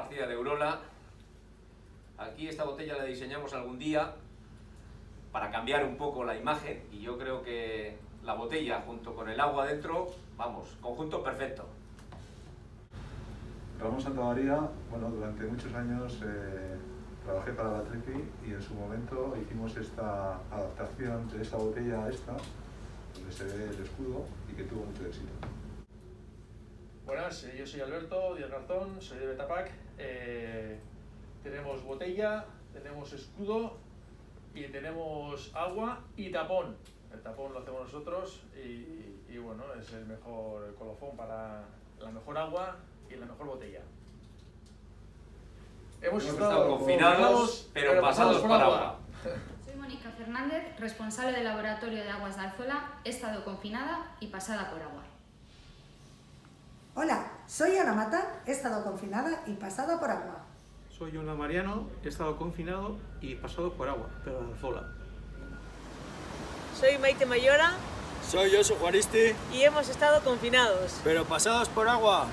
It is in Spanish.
García de Urola. Aquí esta botella la diseñamos algún día para cambiar un poco la imagen y yo creo que la botella junto con el agua dentro, vamos, conjunto perfecto. Ramón Santamaría, bueno, durante muchos años trabajé para la Athletic y en su momento hicimos esta adaptación de esa botella a esta, donde se ve el escudo y que tuvo mucho éxito. Buenas, yo soy Alberto Díaz Garzón, soy de Betapac. Tenemos botella, tenemos escudo y tenemos agua y tapón. El tapón lo hacemos nosotros y bueno, es el mejor colofón para la mejor agua y la mejor botella. Hemos estado confinados, pero pasados por agua. Soy Mónica Fernández, responsable del Laboratorio de Aguas de Alzola. He estado confinada y pasada por agua. Hola, soy Ana Mata, he estado confinada y pasada por agua. Soy Jonla Mariano, he estado confinado y pasado por agua, pero en Alzola. Soy Maite Mayora. Soy Josu Juaristi. Y hemos estado confinados. Pero pasados por agua.